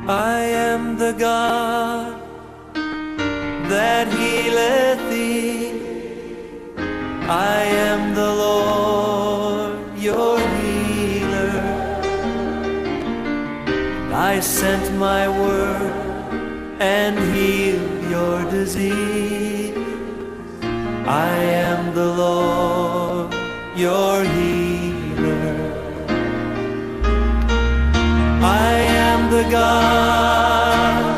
I am the God that healeth thee. I am the Lord, your healer. I sent my word and healed your disease. I am the Lord, your healer. I am the God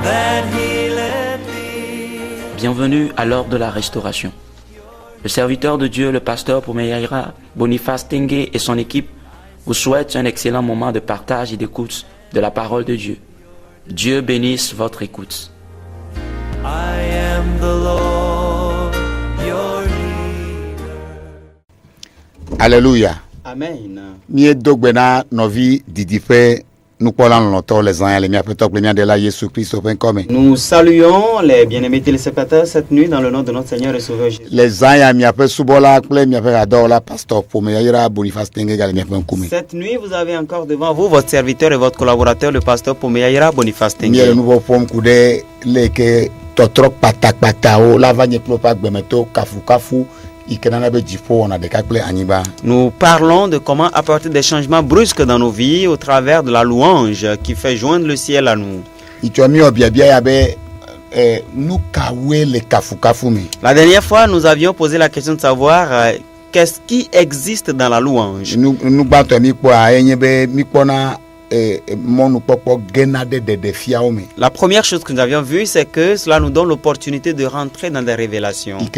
that healeth thee. Bienvenue à l'heure de la restauration. Le serviteur de Dieu, le pasteur Poumeyaïra, Boniface Tengue et son équipe vous souhaitent un excellent moment de partage et d'écoute de la parole de Dieu. Dieu bénisse votre écoute. I am the Lord, your healer. Alléluia. Amen. Mie dogbena novi didife nous parlons longtemps les ans les miapetop les miens de la Jésus Christ open comme. Nous saluons les bien-aimés téléspectateurs cette nuit dans le nom de notre Seigneur et Sauveur Jésus. Les ans ya miapet subola ple miapet adore la pasteur Poumeyaïra Boniface Tengue gal miapet koumi. Cette nuit, vous avez encore devant vous votre serviteur et votre collaborateur, le pasteur Poumeyaïra Boniface Tengue. Mie le nouveau forme coude leke totrok patak patao la vanye plopak bemeto kafu kafu. Nous parlons de comment apporter des changements brusques dans nos vies au travers de la louange qui fait joindre le ciel à nous. La dernière fois, nous avions posé la question de savoir qu'est-ce qui existe dans la louange. La première chose que nous avions vue, c'est que cela nous donne l'opportunité de rentrer dans des révélations. Qui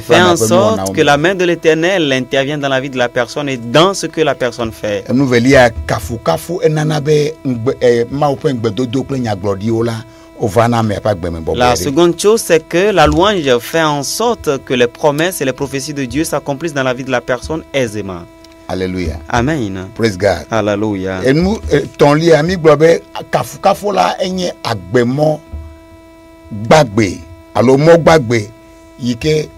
fait en sorte que la main de l'Éternel intervient dans la vie de la personne et dans ce que la personne fait. La seconde chose, c'est que la louange fait en sorte que les promesses et les prophéties de Dieu s'accomplissent dans la vie de la personne aisément. Alléluia. Amen. Praise God. Alléluia. Et nous, ton lit ami globe kafu la enye agbemo gbagbe. Alors mo gbagbe yike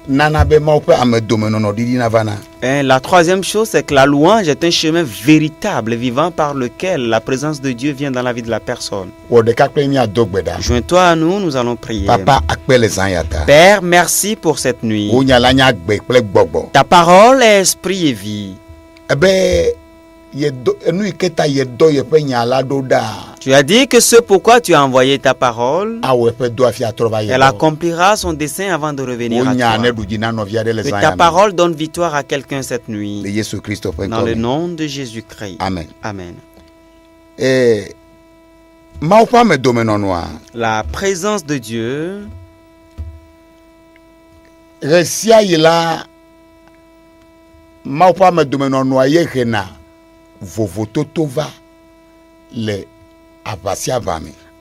nana be mo pe amedomeno no didi navana. La troisième chose, c'est que la louange est un chemin véritable, vivant par lequel la présence de Dieu vient dans la vie de la personne. Joins-toi à nous, nous allons prier. Papa, Père, merci pour cette nuit. Ta parole est esprit et vie. Tu as dit que ce pourquoi tu as envoyé ta parole, elle accomplira son dessein avant de revenir à toi. Que ta parole donne victoire à quelqu'un cette nuit. Dans le nom de Jésus-Christ. Amen. Amen. La présence de Dieu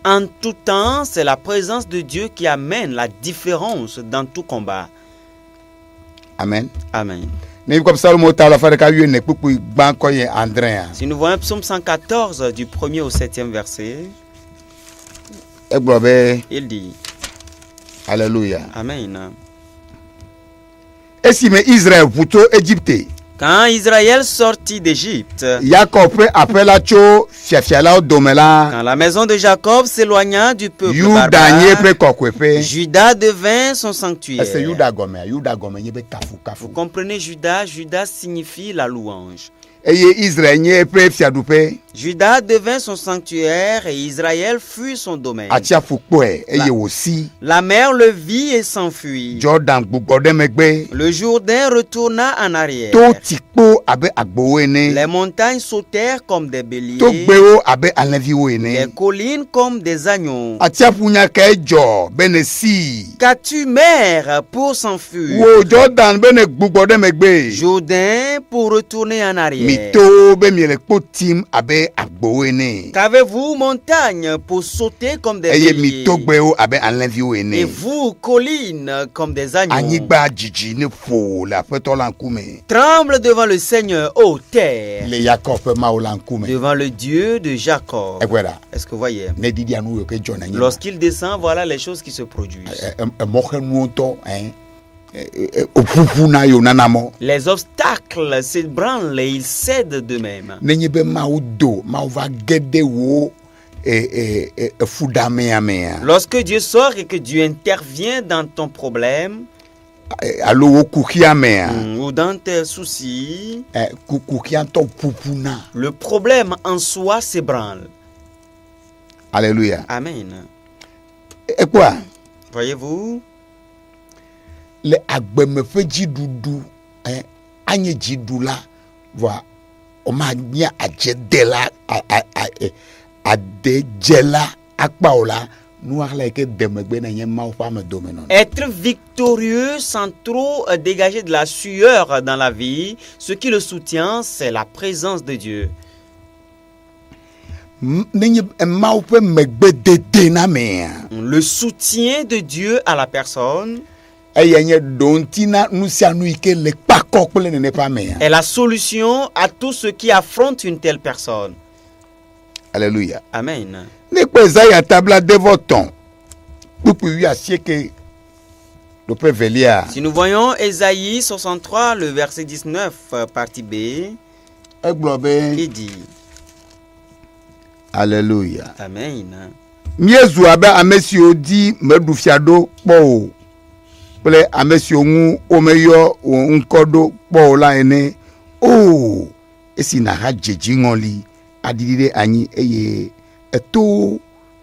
en tout temps, c'est la présence de Dieu qui amène la différence dans tout combat. Amen. Amen. Si nous voyons Psaume 114 du 1er au 7e verset, il dit Alléluia. Amen. Et si mais Israël plutôt Égypte. Quand Israël sortit d'Égypte, quand la maison de Jacob s'éloigna du peuple barbare, Juda devint son sanctuaire. Vous comprenez Juda? Juda signifie la louange. Juda devint son sanctuaire et Israël fut son domaine. La mer le vit et s'enfuit. Le Jourdain retourna en arrière. Les montagnes sautèrent comme des béliers. Les collines comme des agneaux. Qu'as-tu, mer, pour s'enfuir? Jourdain pour retourner en arrière. Qu'avez-vous, montagne, pour sauter comme des béliers? Et vous, collines, comme des agneaux? Tremble devant le Seigneur, ô terre, devant le Dieu de Jacob. Est-ce que vous voyez? Lorsqu'il descend, voilà les choses qui se produisent. Les obstacles s'ébranlent et ils cèdent d'eux-mêmes. Lorsque Dieu sort et que Dieu intervient dans ton problème ou dans tes soucis, le problème en soi s'ébranle. Alléluia. Amen. Et quoi? Voyez-vous? Le agbemefé jidudu anye jidula va oma nya ajedela adejela akpaola noir like demegbe na nyema femme domino. Être victorieux sans trop dégager de la sueur dans la vie, ce qui le soutient, c'est la présence de Dieu. Le soutien de Dieu à la personne est la solution à tout ce qui affronte une telle personne. Alléluia. Amen. Si nous voyons Ésaïe 63, le verset 19, partie B, il dit: Alléluia. Amen. Miezu abe amesio di medufiado po ple amesio ngu omeyo nkodo po la ene o esi na hajeji ngoli adidide anyi eye eto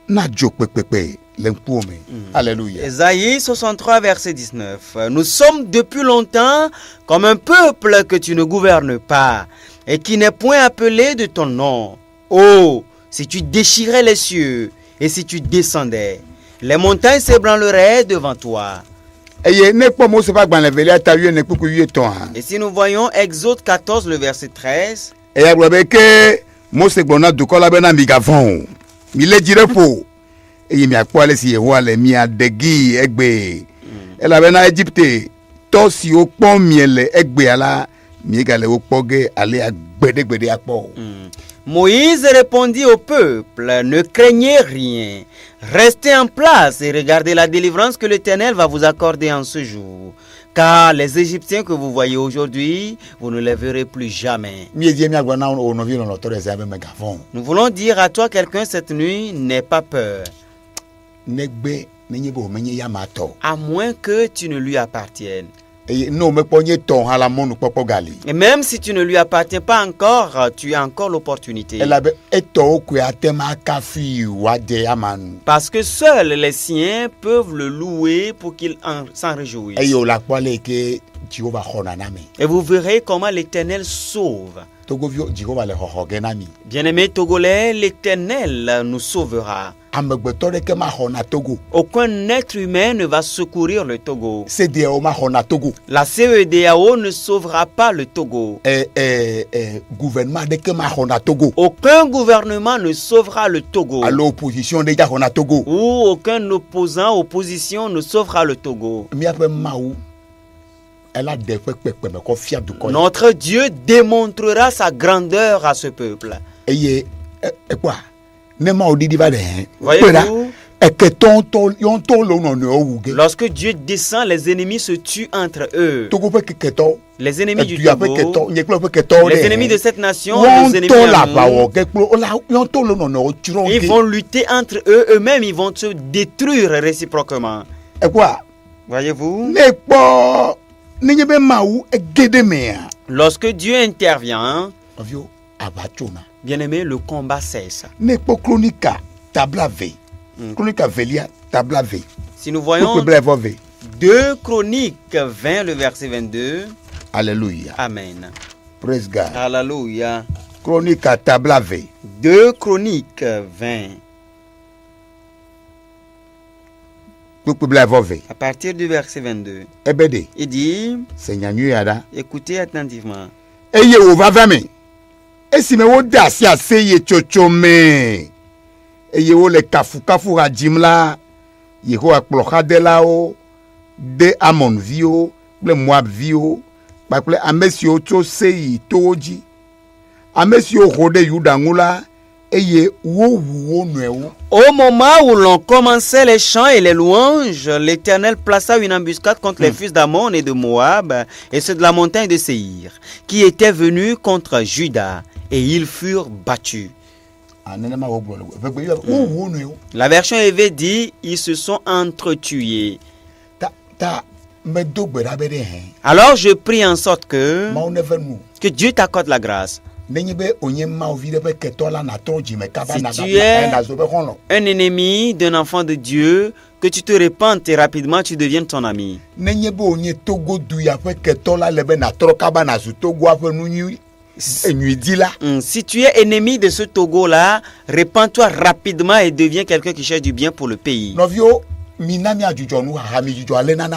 na jokpepepe l'empome. Alléluia. Ésaïe 63 verset 19. Nous sommes depuis longtemps comme un peuple que tu ne gouvernes pas et qui n'est point appelé de ton nom. Oh, si tu déchirais les cieux et si tu descendais, les montagnes s'ébranleraient devant toi. Et si nous voyons Exode 14, le verset 13, Moïse répondit au peuple: ne craignez rien, restez en place et regardez la délivrance que l'Éternel va vous accorder en ce jour. Car les Égyptiens que vous voyez aujourd'hui, vous ne les verrez plus jamais. Nous voulons dire à toi, quelqu'un, cette nuit, n'aie pas peur. À moins que tu ne lui appartiennes. Et même si tu ne lui appartiens pas encore, tu as encore l'opportunité. Parce que seuls les siens peuvent le louer pour qu'il s'en réjouisse. Et vous verrez comment l'Éternel sauve. Bien-aimés Togolais, l'Éternel nous sauvera. Aucun être humain ne va secourir le Togo. La CEDEAO ne sauvera pas le Togo. Aucun gouvernement ne sauvera le Togo. Ou aucun opposant, opposition ne sauvera le Togo. Notre Dieu démontrera sa grandeur à ce peuple. Voyez-vous, lorsque Dieu descend, les ennemis se tuent entre eux. Les ennemis du Togo, les ennemis de cette nation, les ennemis ils vont lutter entre eux, eux-mêmes ils vont se détruire réciproquement. Voyez-vous, lorsque Dieu intervient, bien-aimé, le combat cesse. Si nous voyons 2 Chroniques 20, le verset 22. Alléluia. Amen. Praise God. Alléluia. 2 Chroniques 20. À partir du verset 22. Il dit: écoutez attentivement. esi me wo de asi aseye tsotsome eye wo le kafu radzimla yehowa kplɔ xadelawo de Amon viwo kple Moab viwo kpakple ame siwo tso Seyi towo dzi ame siwo ho ɖe Yuda ŋu la eye wowu wo nɔewo. Au moment où l'on commençait les chants et les louanges, l'Éternel plaça une embuscade contre les fils d'Amon et de Moab et ceux de la montagne de Séhir qui étaient venus contre Juda et ils furent battus. La version EV dit ils se sont entretués. Alors je prie en sorte que Dieu t'accorde la grâce. Si tu es un ennemi d'un enfant de Dieu, que tu te répandes et rapidement tu deviennes ton ami. Si tu es ennemi de ce Togo-là, répands-toi rapidement et deviens quelqu'un qui cherche du bien pour le pays.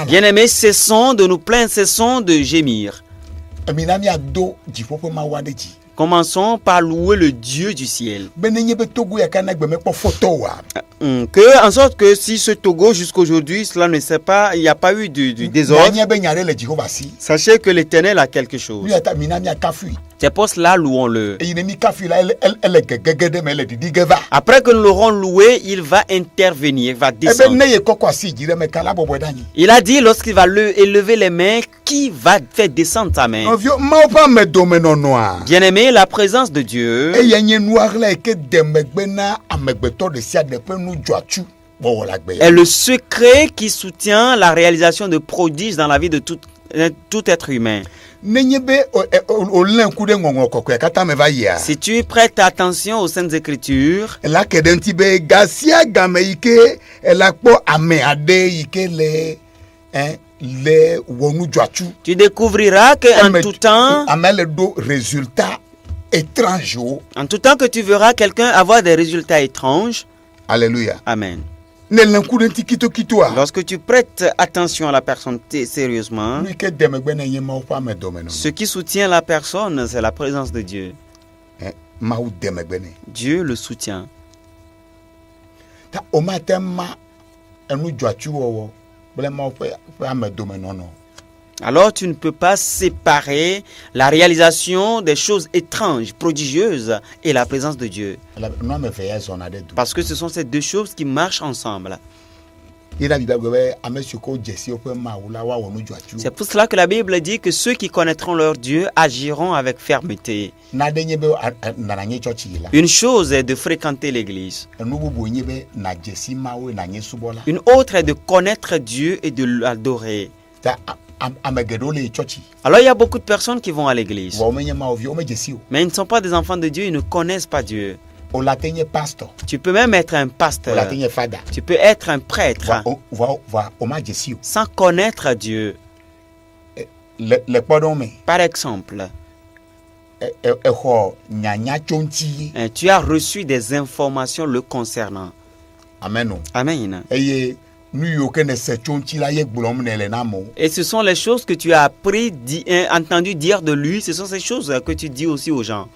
Bien-aimés, cessons de nous plaindre, cessons de gémir. Commençons par louer le Dieu du ciel. Que, en sorte que si ce Togo jusqu'aujourd'hui, cela ne sait pas, il n'y a pas eu du désordre. Sachez que l'Éternel a quelque chose. C'est pour cela, louons-le. Après que nous l'aurons loué, il va intervenir, il va descendre. Il a dit, lorsqu'il va élever les mains, qui va faire descendre sa main? Bien-aimé, la présence de Dieu est le secret qui soutient la réalisation de prodiges dans la vie de tout être humain. Si tu prêtes attention aux Saintes Écritures, tu découvriras qu'en tout temps, que tu verras quelqu'un avoir des résultats étranges. Alléluia. Amen. Lorsque tu prêtes attention à la personne sérieusement, ce qui soutient la personne, c'est la présence de Dieu. Dieu le soutient. Alors tu ne peux pas séparer la réalisation des choses étranges, prodigieuses et la présence de Dieu. Parce que ce sont ces deux choses qui marchent ensemble. C'est pour cela que la Bible dit que ceux qui connaîtront leur Dieu agiront avec fermeté. Une chose est de fréquenter l'église. Une autre est de connaître Dieu et de l'adorer. Alors il y a beaucoup de personnes qui vont à l'église, mais ils ne sont pas des enfants de Dieu, ils ne connaissent pas Dieu. Tu peux même être un pasteur, tu peux être un prêtre sans connaître Dieu. Par exemple, tu as reçu des informations le concernant. Amen. Amen. Et ce sont les choses que tu as appris, entendu dire de lui. Ce sont ces choses que tu dis aussi aux gens.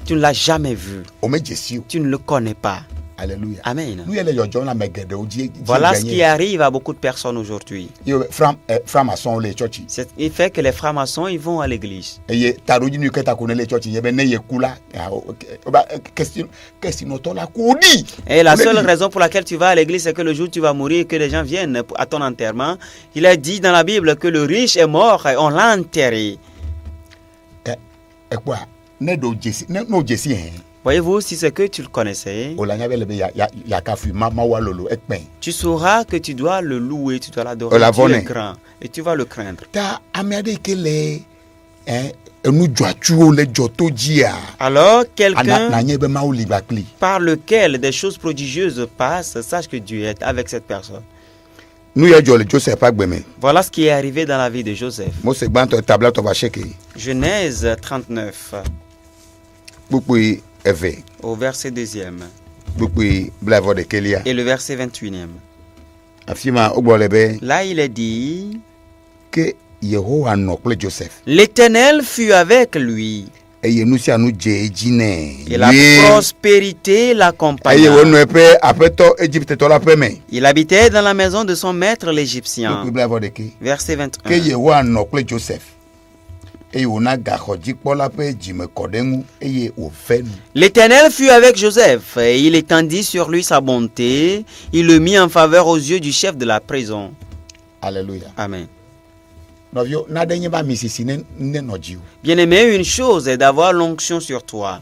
Tu ne l'as jamais vu. Tu ne le connais pas. Alléluia. Amen. Voilà ce qui arrive à beaucoup de personnes aujourd'hui. Il fait que les francs-maçons, ils vont à l'église. Et la seule raison pour laquelle tu vas à l'église, c'est que le jour où tu vas mourir et que les gens viennent à ton enterrement. Il est dit dans la Bible que le riche est mort et on l'a enterré. Voyez-vous, si c'est que tu le connaissais, tu sauras que tu dois le louer, tu dois l'adorer, tu es grand et tu vas le craindre. Alors, quelqu'un par lequel des choses prodigieuses passent, sache que Dieu est avec cette personne. Voilà ce qui est arrivé dans la vie de Joseph. Genèse 39. Au verset 2e. Et le verset 28e. Là, il est dit que l'Éternel fut avec lui. Et la prospérité l'accompagna. Il habitait dans la maison de son maître l'Égyptien. Verset 21. L'Éternel fut avec Joseph et il étendit sur lui sa bonté. Il le mit en faveur aux yeux du chef de la prison. Alléluia. Amen. Bien-aimé, une chose est d'avoir l'onction sur toi.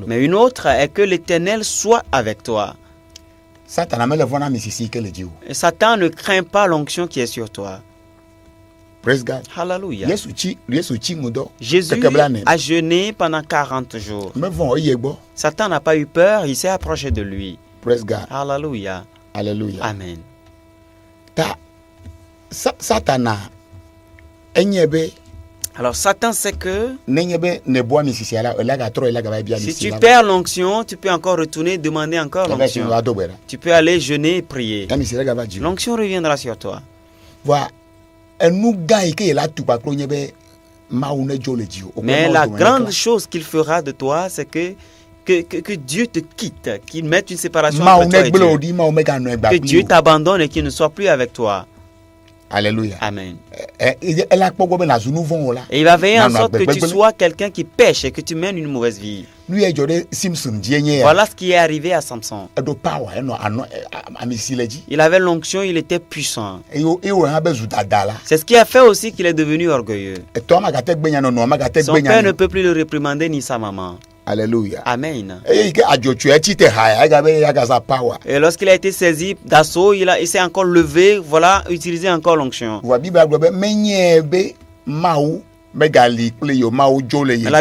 Mais une autre est que l'Éternel soit avec toi. Et Satan ne craint pas l'onction qui est sur toi. Praise God. Hallelujah. Jésus a jeûné pendant 40 jours. Satan n'a pas eu peur, il s'est approché de lui. Praise God. Hallelujah. Alléluia. Amen. Alors Satan sait que si tu perds l'onction, tu peux encore retourner demander encore l'onction. Tu peux aller jeûner et prier. L'onction reviendra sur toi. Mais la grande chose qu'il fera de toi, c'est que Dieu te quitte, qu'il mette une séparation entre toi et Dieu. Que Dieu t'abandonne et qu'il ne soit plus avec toi. Alléluia. Amen. Et il va veiller en sorte que tu sois quelqu'un qui pêche et que tu mènes une mauvaise vie. Voilà ce qui est arrivé à Samson. Il avait l'onction, il était puissant. C'est ce qui a fait aussi qu'il est devenu orgueilleux. Son père ne peut plus le réprimander ni sa maman. Alléluia. Amen. Et lorsqu'il a été saisi d'assaut, il s'est encore levé, voilà, utilisé encore l'onction. La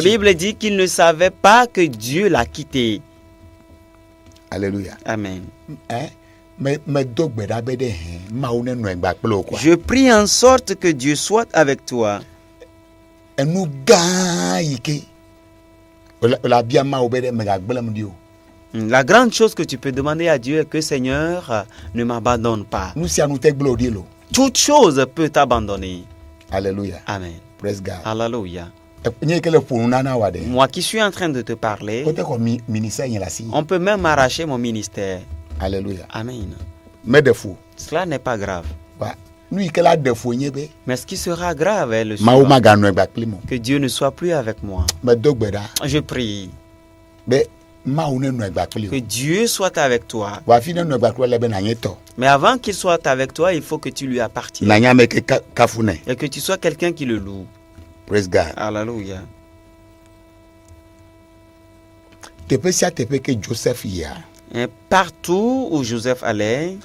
Bible dit qu'il ne savait pas que Dieu l'a quitté. Alléluia. Amen. Je prie en sorte que Dieu soit avec toi. La grande chose que tu peux demander à Dieu est que Seigneur ne m'abandonne pas. Toute chose peut t'abandonner. Alléluia. Amen. Praise God. Alléluia. Moi qui suis en train de te parler, on peut même arracher mon ministère. Alléluia. Amen. Cela n'est pas grave. Mais ce qui sera grave est le suivant, que Dieu ne soit plus avec moi. Je prie que Dieu soit avec toi. Mais avant qu'il soit avec toi, il faut que tu lui appartiennes et que tu sois quelqu'un qui le loue. Praise God. Alléluia. Et partout où Joseph allait,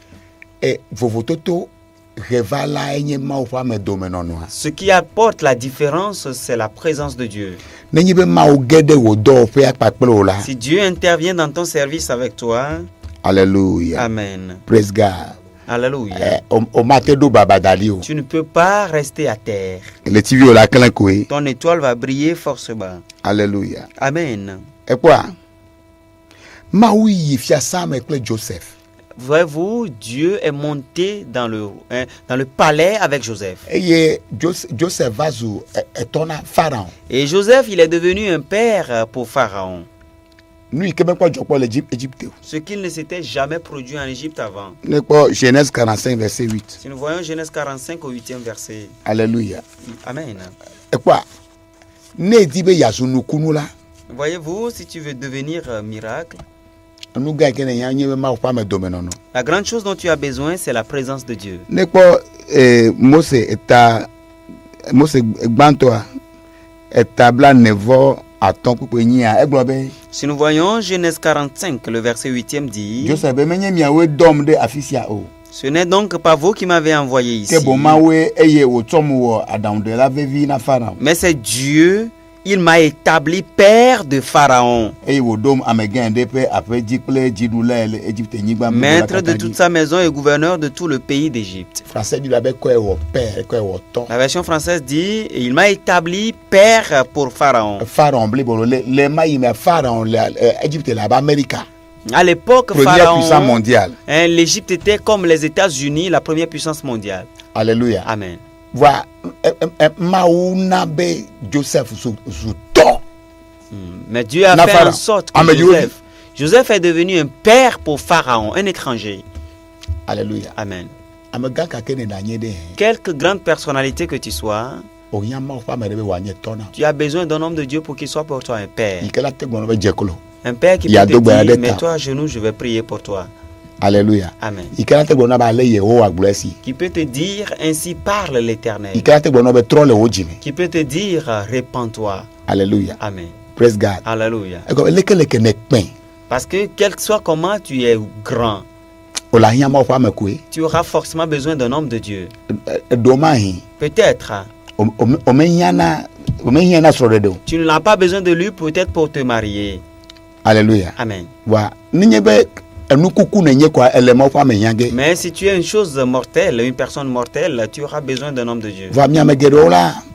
ce qui apporte la différence, c'est la présence de Dieu. Si Dieu intervient dans ton service avec toi, Alléluia. Amen. Praise God. Alléluia. Tu ne peux pas rester à terre. Ton étoile va briller forcément. Alléluia. Amen. Et quoi? Joseph. Voyez-vous, Dieu est monté dans le palais avec Joseph. Et Joseph, il est devenu un père pour Pharaon. Ce qu'il ne s'était jamais produit en Égypte avant. Genèse 45, verset 8. Si nous voyons Genèse 45 au 8e verset. Alléluia. Amen. Et quoi? Voyez-vous, si tu veux devenir miracle, la grande chose dont tu as besoin, c'est la présence de Dieu. Si nous voyons Genèse 45, le verset 8e dit: ce n'est donc pas vous qui m'avez envoyé ici, mais c'est Dieu. Il m'a établi père de Pharaon, maître de toute sa maison et gouverneur de tout le pays d'Égypte. La version française dit: il m'a établi père pour Pharaon. À l'époque, Pharaon, l'Égypte était comme les États-Unis, la première puissance mondiale. Alléluia. Amen. Voilà, mauna be Joseph zuto. Mais Dieu a fait en sorte que Joseph est devenu un père pour Pharaon, un étranger. Alléluia. Amen. Quelque grande personnalité que tu sois, tu as besoin d'un homme de Dieu pour qu'il soit pour toi un père. Un père qui peut te dire, mets-toi à genoux, je vais prier pour toi. Alléluia. Amen. Qui peut te dire, ainsi parle l'Éternel. Qui peut te dire, répands-toi. Alléluia. Amen. Praise God. Alléluia. Parce que quel que soit comment tu es grand, tu auras forcément besoin d'un homme de Dieu. Peut-être. Tu n'as pas besoin de lui peut-être pour te marier. Alléluia. Amen. Mais si tu es une chose mortelle, une personne mortelle, tu auras besoin d'un homme de Dieu.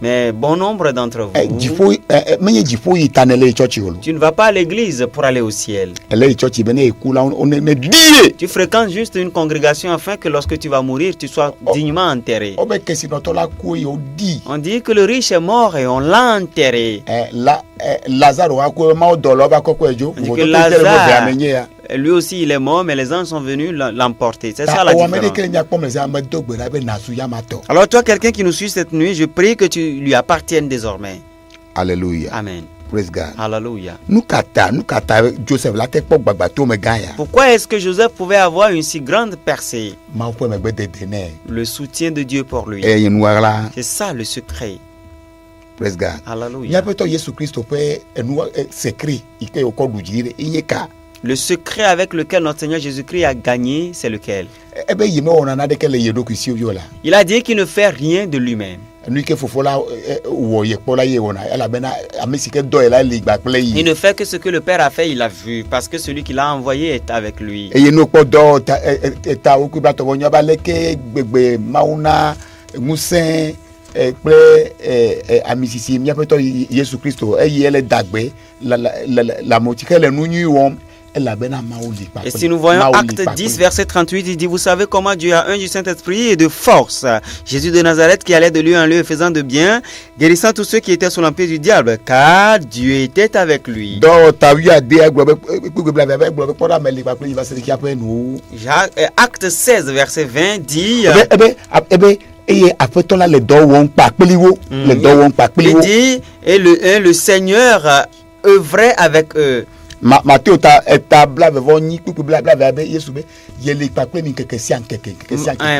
Mais bon nombre d'entre vous, tu ne vas pas à l'église pour aller au ciel. Tu fréquentes juste une congrégation afin que lorsque tu vas mourir, tu sois dignement enterré. On dit que le riche est mort et on l'a enterré. Lazare, lui aussi il est mort, mais les anges sont venus l'emporter. C'est ça la différence. Alors toi, quelqu'un qui nous suit cette nuit, je prie que tu lui appartiennes désormais. Alléluia. Amen. Praise God. Alléluia. Pourquoi est-ce que Joseph pouvait avoir une si grande percée? Le soutien de Dieu pour lui. C'est ça le secret. Praise God. Alléluia. Le secret avec lequel notre Seigneur Jésus-Christ a gagné, c'est lequel? Il a dit qu'il ne fait rien de lui-même. Il ne fait que ce que le Père a fait, il a vu, parce que celui qui l'a envoyé est avec lui. Et si nous voyons Acte 10, verset 38, il dit, vous savez comment Dieu a un du Saint-Esprit et de force. Jésus de Nazareth qui allait de lieu en lieu faisant de bien, guérissant tous ceux qui étaient sous l'empire du diable, car Dieu était avec lui. Acte 16, verset 20 dit... Il dit, et le Seigneur œuvrait avec eux. Matthieu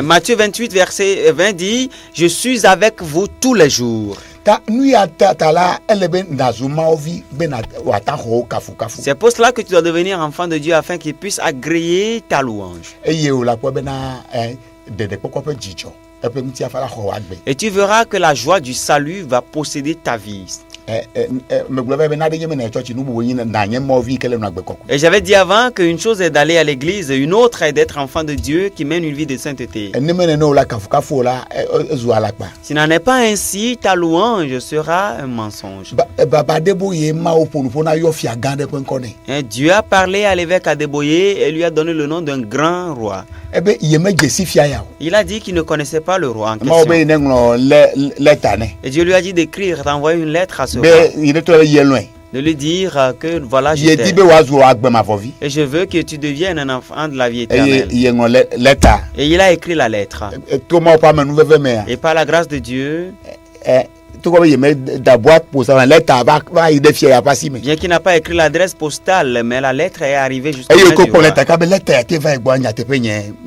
Matthieu 28 verset 20 dit, je suis avec vous tous les jours. C'est pour cela que tu dois devenir enfant de Dieu afin qu'il puisse agréer ta louange. Et tu verras que la joie du salut va posséder ta vie. Et j'avais dit avant qu'une chose est d'aller à l'église, une autre est d'être enfant de Dieu qui mène une vie de sainteté. S'il n'en est pas ainsi, ta louange sera un mensonge. Dieu a parlé à l'évêque Adeboye et lui a donné le nom d'un grand roi. Il a dit qu'il ne connaissait pas le roi en question. Et Dieu lui a dit d'écrire, d'envoyer une lettre à ce roi. De lui dire que voilà, je t'aime. Et je veux que tu deviennes un enfant de la vie éternelle. Et il a écrit la lettre. Et par la grâce de Dieu, bien qu'il n'a pas écrit l'adresse postale, mais la lettre est arrivée jusqu'à lui.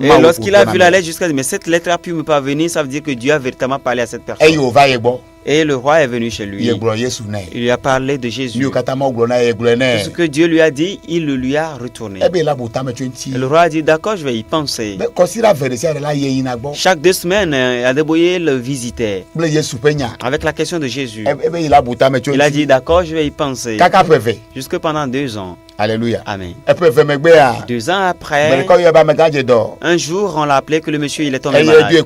Et lorsqu'il a vu la lettre jusqu'à lui, mais cette lettre a pu me parvenir, ça veut dire que Dieu a véritablement parlé à cette personne. Et le roi est venu chez lui. Il lui a parlé de Jésus. Tout ce que Dieu lui a dit, il le lui a retourné. Et le roi a dit, d'accord, je vais y penser. Chaque 2 semaines, Adeboye le visitait avec la question de Jésus. Il a dit, d'accord, je vais y penser. Jusque pendant 2 ans. Alléluia. Amen. 2 ans après, un jour, on l'a appelé que le monsieur il est tombé malade. Il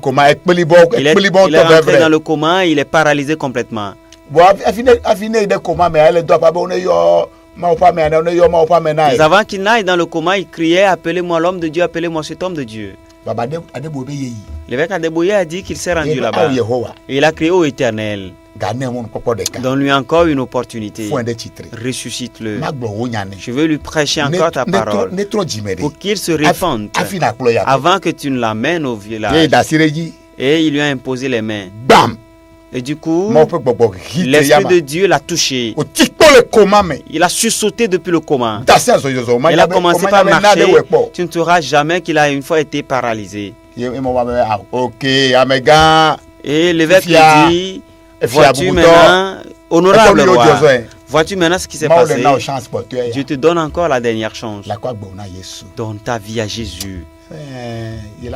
est rentré dans le coma, il est paralysé complètement. Mais avant qu'il n'aille dans le coma, il criait, appelez-moi l'homme de Dieu, appelez-moi cet homme de Dieu. L'évêque Adeboye a dit qu'il s'est rendu là-bas. Et il a crié au Éternel. Donne-lui encore une opportunité. Ressuscite-le. Je veux lui prêcher encore ta parole pour qu'il se répande avant que tu ne l'amènes au village. Et il lui a imposé les mains. Bam! Et du coup, l'Esprit de Dieu l'a touché. Il a sursauté depuis le coma. Il a commencé par marcher. Tu ne sauras jamais qu'il a une fois été paralysé. Et l'évêque lui dit, vois-tu maintenant, honorable roi, vois-tu maintenant ce qui s'est passé? Je te donne encore la dernière chance. Donne ta vie à Jésus. Il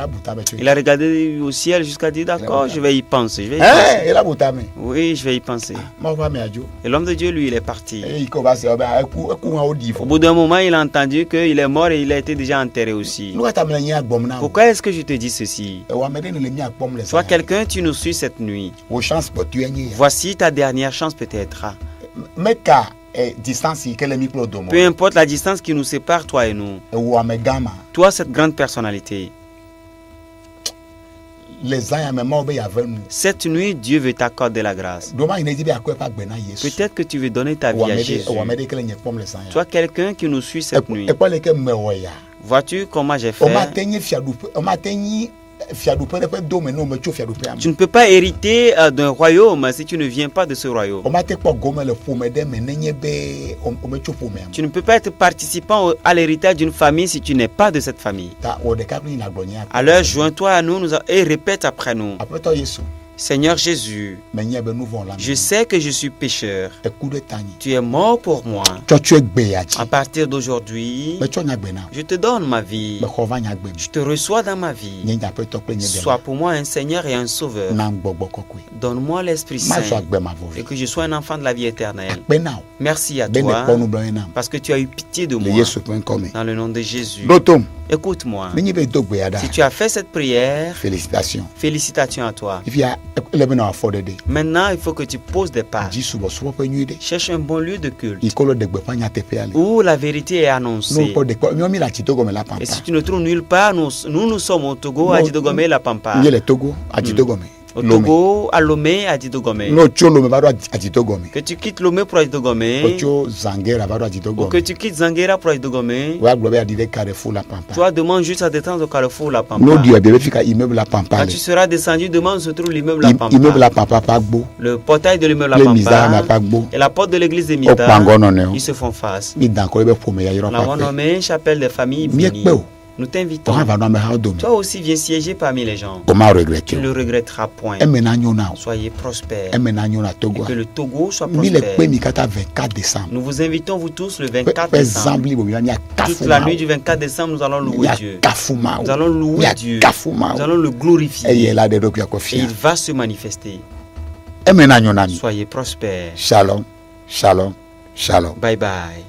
a regardé au ciel jusqu'à dire d'accord, je vais y penser. Oui, je vais y penser. Et l'homme de Dieu, lui, il est parti. Au bout d'un moment, il a entendu qu'il est mort et il a été déjà enterré aussi. Pourquoi est-ce que je te dis ceci? Sois quelqu'un, tu nous suis cette nuit. Voici ta dernière chance peut-être. Peu importe la distance qui nous sépare, toi et nous. Toi, cette grande personnalité. Cette nuit, Dieu veut t'accorder la grâce. Peut-être que tu veux donner ta vie à Jésus. Toi, quelqu'un qui nous suit cette nuit. Vois-tu comment j'ai fait? Tu ne peux pas hériter d'un royaume si tu ne viens pas de ce royaume. Tu ne peux pas être participant à l'héritage d'une famille si tu n'es pas de cette famille. Alors joins-toi à nous et répète après nous. Seigneur Jésus, je sais que je suis pécheur. Tu es mort pour moi. À partir d'aujourd'hui, je te donne ma vie. Je te reçois dans ma vie. Sois pour moi un Seigneur et un Sauveur. Donne-moi l'Esprit Saint et que je sois un enfant de la vie éternelle. Merci à toi parce que tu as eu pitié de moi. Dans le nom de Jésus. Écoute-moi. Si tu as fait cette prière, félicitations à toi. Maintenant, il faut que tu poses des pas. Cherche un bon lieu de culte où la vérité est annoncée. Et si tu ne trouves nulle part, nous sommes au Togo, à Djidogome et la Pampa. Au Togo, à Lomé, à Djidogome. Que tu quittes Lomé pour Djidogome. Ou que tu quittes Zangera pour Djidogome. Toi, demande juste à descendre au carrefour La Pampa. Quand tu seras descendu, demande où se trouve l'immeuble La Pampa. Le portail de l'immeuble La Pampa et la porte de l'église de Mida, ils se font face. Nous avons nommé chapelle des familles bénies. Nous t'invitons. Toi aussi viens siéger parmi les gens. Tu ne le regretteras point. Soyez prospères. Et que le Togo soit prospère. Nous vous invitons vous tous le 24 décembre. Toute la nuit du 24 décembre, nous allons louer Dieu. Nous allons louer Dieu. Nous allons le glorifier. Et il va se manifester. Soyez prospères. Shalom, shalom, shalom. Bye bye.